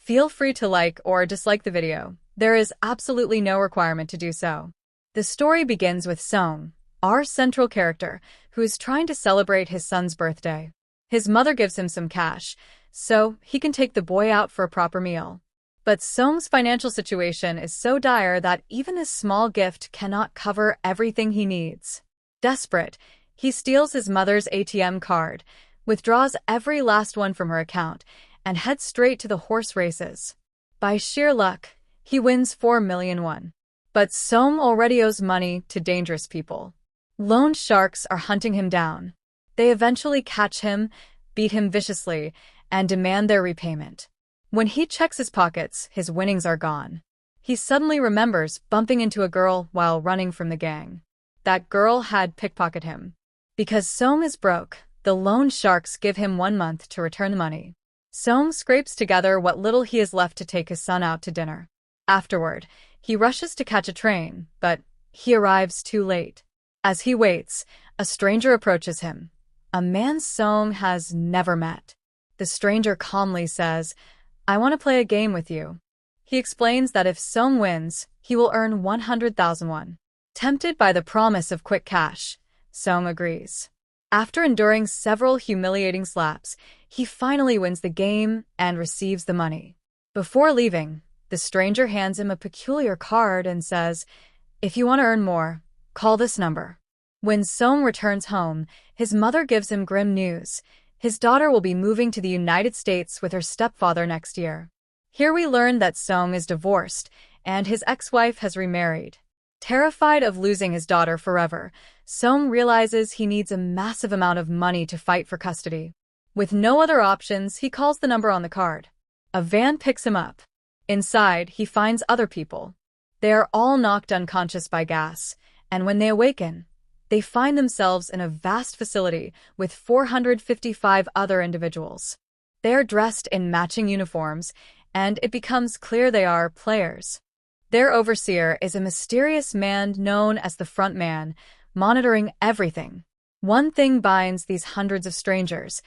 Feel free to like or dislike the video. There is absolutely no requirement to do so. The story begins with Song, our central character, who is trying to celebrate his son's birthday. His mother gives him some cash, so he can take the boy out for a proper meal. But Song's financial situation is so dire that even a small gift cannot cover everything he needs. Desperate, he steals his mother's ATM card, withdraws every last one from her account, and heads straight to the horse races. By sheer luck, he wins 4 million won. But Song already owes money to dangerous people. Loan sharks are hunting him down. They eventually catch him, beat him viciously, and demand their repayment. When he checks his pockets, his winnings are gone. He suddenly remembers bumping into a girl while running from the gang. That girl had pickpocketed him. Because Song is broke, the loan sharks give him 1 month to return the money. Song scrapes together what little he has left to take his son out to dinner. Afterward, he rushes to catch a train, but he arrives too late. As he waits, a stranger approaches him, a man Song has never met. The stranger calmly says, "I want to play a game with you." He explains that if Song wins, he will earn 100,000 won. Tempted by the promise of quick cash, Song agrees. After enduring several humiliating slaps, he finally wins the game and receives the money. Before leaving, the stranger hands him a peculiar card and says, "If you want to earn more, call this number." When Song returns home, his mother gives him grim news. His daughter will be moving to the United States with her stepfather next year. Here we learn that Song is divorced, and his ex-wife has remarried. Terrified of losing his daughter forever, Song realizes he needs a massive amount of money to fight for custody. With no other options, he calls the number on the card. A van picks him up. Inside, he finds other people. They are all knocked unconscious by gas, and when they awaken, they find themselves in a vast facility with 455 other individuals. They are dressed in matching uniforms, and it becomes clear they are players. Their overseer is a mysterious man known as the front man, monitoring everything. One thing binds these hundreds of strangers.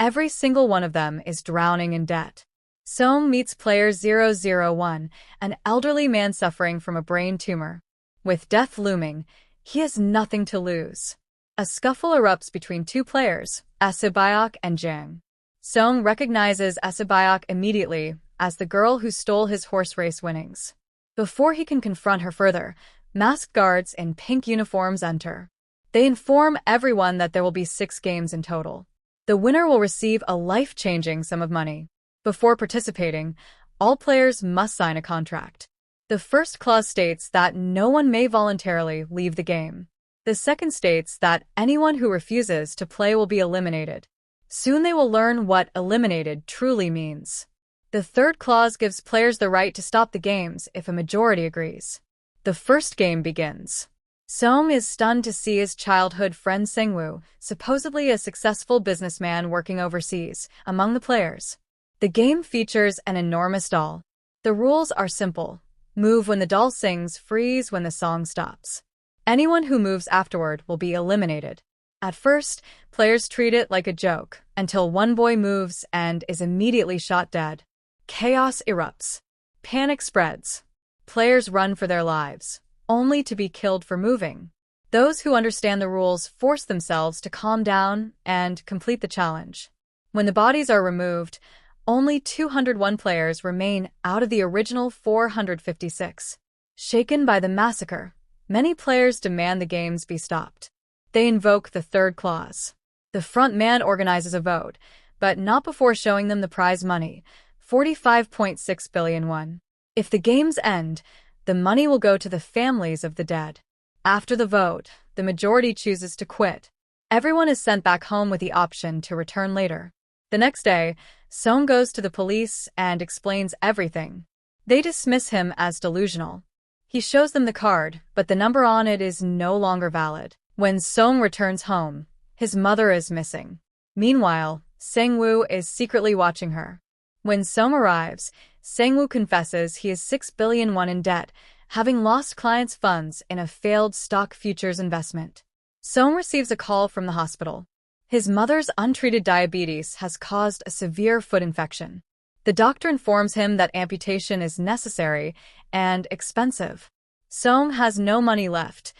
Every single one of them is drowning in debt. Song meets player 001, an elderly man suffering from a brain tumor. With death looming, he has nothing to lose. A scuffle erupts between two players, Asabayok and Jang. Song recognizes Asabayok immediately as the girl who stole his horse race winnings. Before he can confront her further, masked guards in pink uniforms enter. They inform everyone that there will be 6 games in total. The winner will receive a life-changing sum of money. Before participating, all players must sign a contract. The first clause states that no one may voluntarily leave the game. The second states that anyone who refuses to play will be eliminated. Soon they will learn what eliminated truly means. The third clause gives players the right to stop the games if a majority agrees. The first game begins. Song is stunned to see his childhood friend Sengwoo, supposedly a successful businessman working overseas, among the players. The game features an enormous doll. The rules are simple. Move when the doll sings, freeze when the song stops. Anyone who moves afterward will be eliminated. At first, players treat it like a joke, until one boy moves and is immediately shot dead. Chaos erupts. Panic spreads. Players run for their lives, only to be killed for moving. Those who understand the rules force themselves to calm down and complete the challenge. When the bodies are removed, only 201 players remain out of the original 456. Shaken by the massacre, many players demand the games be stopped. They invoke the third clause. The front man organizes a vote, but not before showing them the prize money, 45.6 billion won. If the games end, the money will go to the families of the dead. After the vote, the majority chooses to quit. Everyone is sent back home with the option to return later. The next day, Song goes to the police and explains everything. They dismiss him as delusional. He shows them the card, but the number on it is no longer valid. When Song returns home, his mother is missing. Meanwhile, Sengwoo is secretly watching her. When Song arrives, Sengwoo confesses he is 6 billion won in debt, having lost clients' funds in a failed stock futures investment. Song receives a call from the hospital. His mother's untreated diabetes has caused a severe foot infection. The doctor informs him that amputation is necessary and expensive. Song has no money left.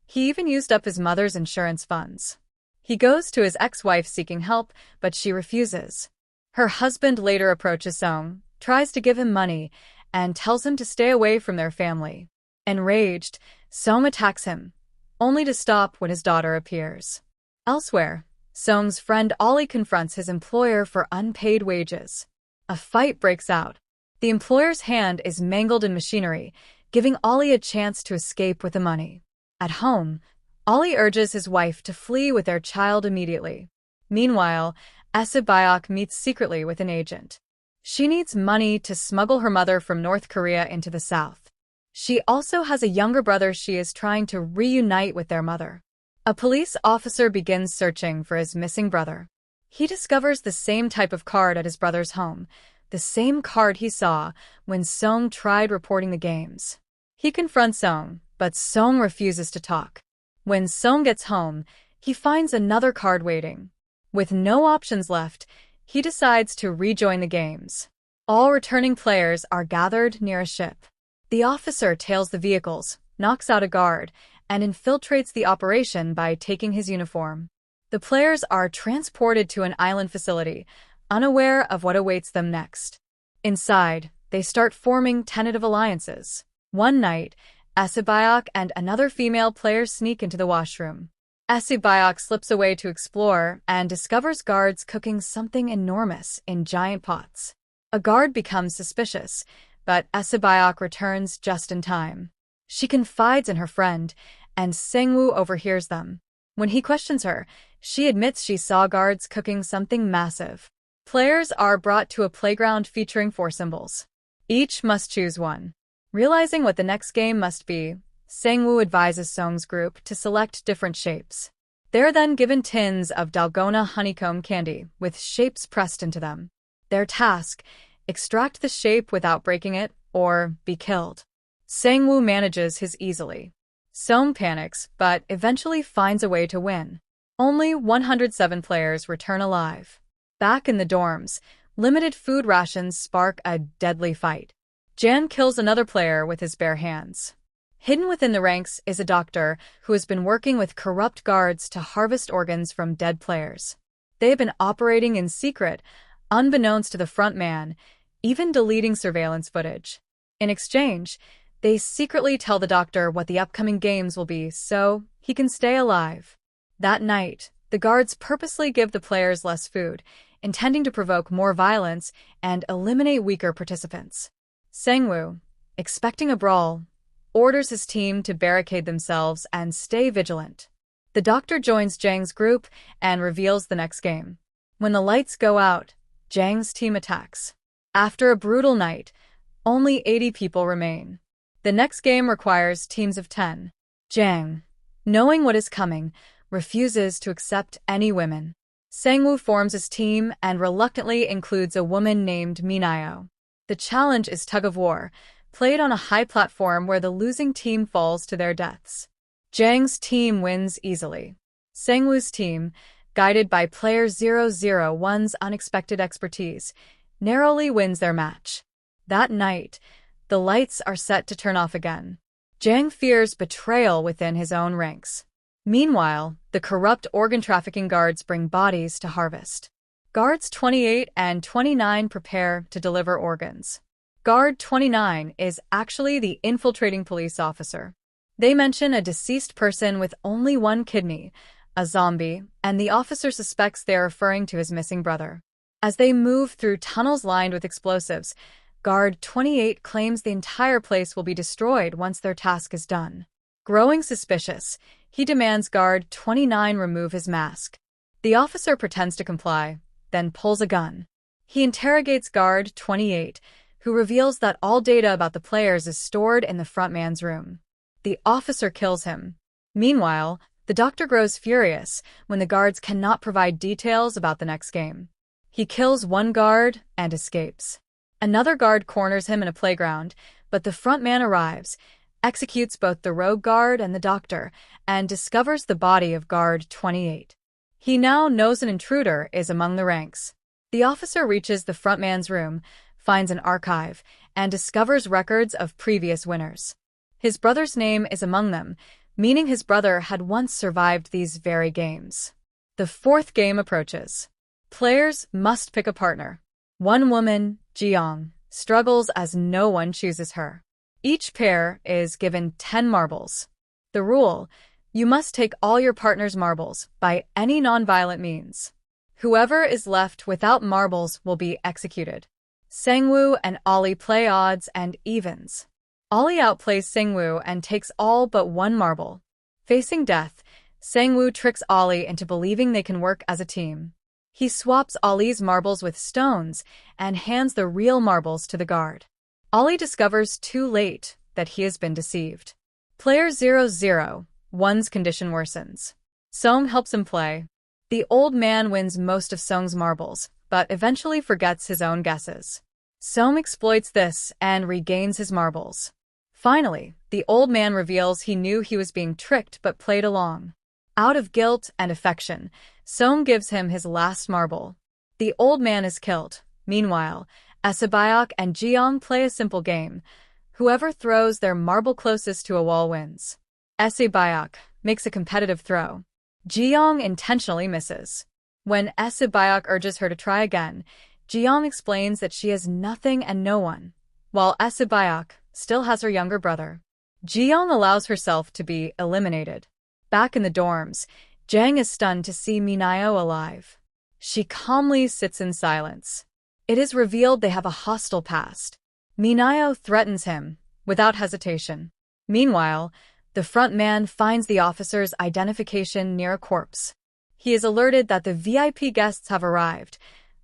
He even used up his mother's insurance funds. He goes to his ex-wife seeking help, but she refuses. Her husband later approaches Song, tries to give him money, and tells him to stay away from their family. Enraged, Song attacks him, only to stop when his daughter appears. Elsewhere, Song's friend Ollie confronts his employer for unpaid wages. A fight breaks out. The employer's hand is mangled in machinery, giving Ollie a chance to escape with the money. At home, Ollie urges his wife to flee with their child immediately. Meanwhile, Seo meets secretly with an agent. She needs money to smuggle her mother from North Korea into the South. She also has a younger brother she is trying to reunite with their mother. A police officer begins searching for his missing brother. He discovers the same type of card at his brother's home, the same card he saw when Song tried reporting the games. He confronts Song, but Song refuses to talk. When Song gets home, he finds another card waiting. With no options left, he decides to rejoin the games. All returning players are gathered near a ship. The officer tails the vehicles, knocks out a guard, and infiltrates the operation by taking his uniform. The players are transported to an island facility, unaware of what awaits them next. Inside, they start forming tentative alliances. One night, Seo and another female player sneak into the washroom. Seo slips away to explore and discovers guards cooking something enormous in giant pots. A guard becomes suspicious, but Seo returns just in time. She confides in her friend, and Sang-woo overhears them. When he questions her, she admits she saw guards cooking something massive. Players are brought to a playground featuring 4 symbols. Each must choose one. Realizing what the next game must be, Sang-woo advises Song's group to select different shapes. They're then given tins of dalgona honeycomb candy with shapes pressed into them. Their task: extract the shape without breaking it, or be killed. Sang-woo manages his easily. Song panics, but eventually finds a way to win. Only 107 players return alive. Back in the dorms, limited food rations spark a deadly fight. Jan kills another player with his bare hands. Hidden within the ranks is a doctor who has been working with corrupt guards to harvest organs from dead players. They have been operating in secret, unbeknownst to the front man, even deleting surveillance footage. In exchange, they secretly tell the doctor what the upcoming games will be so he can stay alive. That night, the guards purposely give the players less food, intending to provoke more violence and eliminate weaker participants. Sang-woo, expecting a brawl, orders his team to barricade themselves and stay vigilant. The doctor joins Jang's group and reveals the next game. When the lights go out, Jang's team attacks. After a brutal night, only 80 people remain. The next game requires teams of 10. Jang, knowing what is coming, refuses to accept any women. Sang-woo forms his team and reluctantly includes a woman named Mineo. The challenge is tug-of-war, played on a high platform where the losing team falls to their deaths. Jang's team wins easily. Sang-woo's team, guided by player 001's unexpected expertise, narrowly wins their match. That night, the lights are set to turn off again. Jang fears betrayal within his own ranks. Meanwhile, the corrupt organ trafficking guards bring bodies to harvest. Guards 28 and 29 prepare to deliver organs. Guard 29 is actually the infiltrating police officer. They mention a deceased person with only one kidney, a zombie, and the officer suspects they are referring to his missing brother. As they move through tunnels lined with explosives, Guard 28 claims the entire place will be destroyed once their task is done. Growing suspicious, he demands Guard 29 remove his mask. The officer pretends to comply, then pulls a gun. He interrogates Guard 28, who reveals that all data about the players is stored in the frontman's room. The officer kills him. Meanwhile, the doctor grows furious when the guards cannot provide details about the next game. He kills one guard and escapes. Another guard corners him in a playground, but the frontman arrives, executes both the rogue guard and the doctor, and discovers the body of Guard 28. He now knows an intruder is among the ranks. The officer reaches the frontman's room, finds an archive and discovers records of previous winners. His brother's name is among them, meaning his brother had once survived these very games. The fourth game approaches. Players must pick a partner. One woman, Jiang, struggles as no one chooses her. Each pair is given 10 marbles. The rule: you must take all your partner's marbles by any non-violent means. Whoever is left without marbles will be executed. Sangwoo and Ollie play odds and evens. Ollie outplays Sangwoo and takes all but one marble. Facing death, Sangwoo tricks Ollie into believing they can work as a team. He swaps Ollie's marbles with stones and hands the real marbles to the guard. Ollie discovers too late that he has been deceived. Player 001's condition worsens. Song helps him play. The old man wins most of Song's marbles, but eventually forgets his own guesses. Song exploits this and regains his marbles. Finally, the old man reveals he knew he was being tricked but played along. Out of guilt and affection, Song gives him his last marble. The old man is killed. Meanwhile, Esabayok and Jiang play a simple game. Whoever throws their marble closest to a wall wins. Esabayok makes a competitive throw. Jiang intentionally misses. When Esabayok urges her to try again, Jiang explains that she has nothing and no one, while Esabayok still has her younger brother. Jiang allows herself to be eliminated. Back in the dorms, Jang is stunned to see Minayo alive. She calmly sits in silence. It is revealed they have a hostile past. Minayo threatens him, without hesitation. Meanwhile, the front man finds the officer's identification near a corpse. He is alerted that the VIP guests have arrived,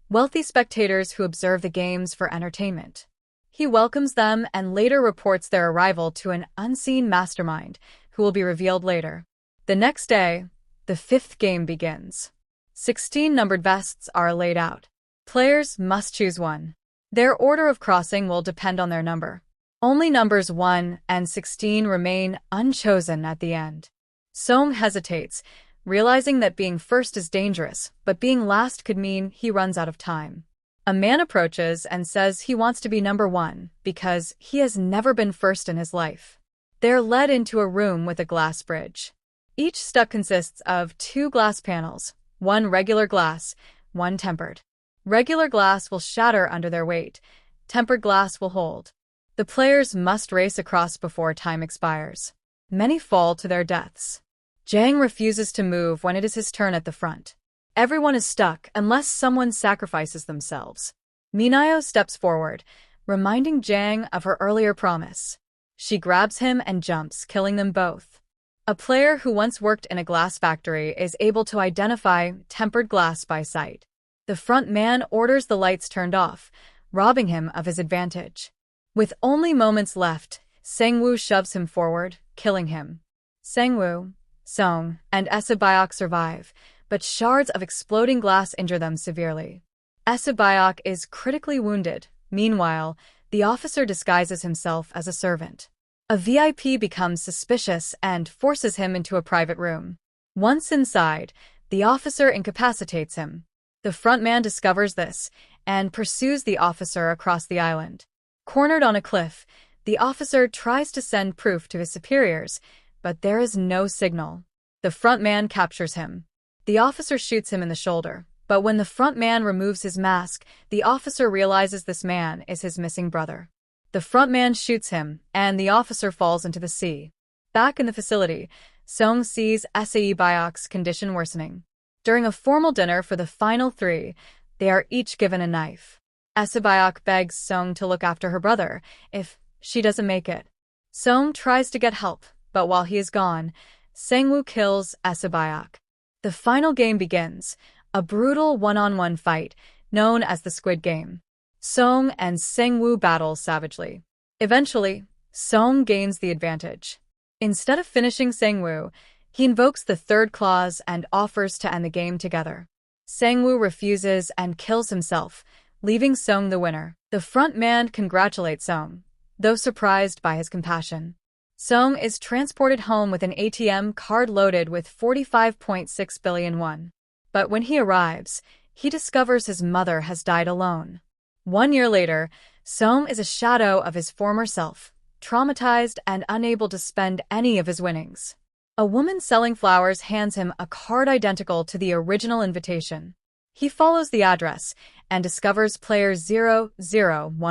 wealthy spectators who observe the games for entertainment. He welcomes them and later reports their arrival to an unseen mastermind, who will be revealed later. The next day, the fifth game begins. 16 numbered vests are laid out. Players must choose one. Their order of crossing will depend on their number. Only numbers 1 and 16 remain unchosen at the end. Song hesitates, realizing that being first is dangerous, but being last could mean he runs out of time. A man approaches and says he wants to be number 1 because he has never been first in his life. They're led into a room with a glass bridge. Each stuck consists of 2 glass panels, 1 regular glass, 1 tempered. Regular glass will shatter under their weight. Tempered glass will hold. The players must race across before time expires. Many fall to their deaths. Jang refuses to move when it is his turn at the front. Everyone is stuck unless someone sacrifices themselves. Minayo steps forward, reminding Jang of her earlier promise. She grabs him and jumps, killing them both. A player who once worked in a glass factory is able to identify tempered glass by sight. The front man orders the lights turned off, robbing him of his advantage. With only moments left, Sangwoo shoves him forward, killing him. Sangwoo, Song, and Esabayok survive, but shards of exploding glass injure them severely. Esabayok is critically wounded. Meanwhile, the officer disguises himself as a servant. A VIP becomes suspicious and forces him into a private room. Once inside, the officer incapacitates him. The front man discovers this and pursues the officer across the island. Cornered on a cliff, the officer tries to send proof to his superiors, but there is no signal. The front man captures him. The officer shoots him in the shoulder, but when the front man removes his mask, the officer realizes this man is his missing brother. The front man shoots him, and the officer falls into the sea. Back in the facility, Song sees Esabayok's condition worsening. During a formal dinner for the final 3, they are each given a knife. Esabayok begs Song to look after her brother if she doesn't make it. Song tries to get help, but while he is gone, Sangwoo kills Esabayok. The final game begins, a brutal one-on-one fight known as the Squid Game. Song and Sangwoo battle savagely. Eventually, Song gains the advantage. Instead of finishing Sangwoo, he invokes the third clause and offers to end the game together. Sangwoo refuses and kills himself, leaving Song the winner. The front man congratulates Song, though surprised by his compassion. Song is transported home with an ATM card loaded with 45.6 billion won. But when he arrives, he discovers his mother has died alone. 1 year later, Song is a shadow of his former self, traumatized and unable to spend any of his winnings. A woman selling flowers hands him a card identical to the original invitation. He follows the address and discovers player 001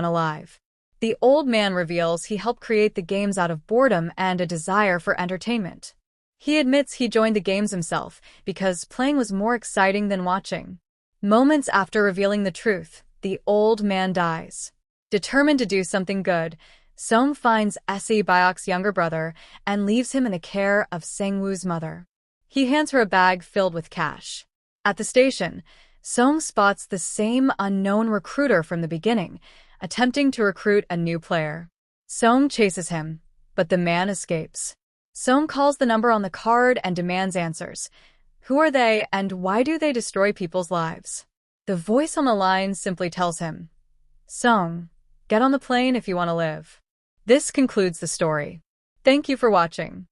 alive. The old man reveals he helped create the games out of boredom and a desire for entertainment. He admits he joined the games himself because playing was more exciting than watching. Moments after revealing the truth, the old man dies. Determined to do something good, Song finds Se Byok's younger brother and leaves him in the care of Sang-woo's mother. He hands her a bag filled with cash. At the station, Song spots the same unknown recruiter from the beginning, attempting to recruit a new player. Song chases him, but the man escapes. Song calls the number on the card and demands answers. Who are they and why do they destroy people's lives? The voice on the line simply tells him, Song, get on the plane if you want to live. This concludes the story. Thank you for watching.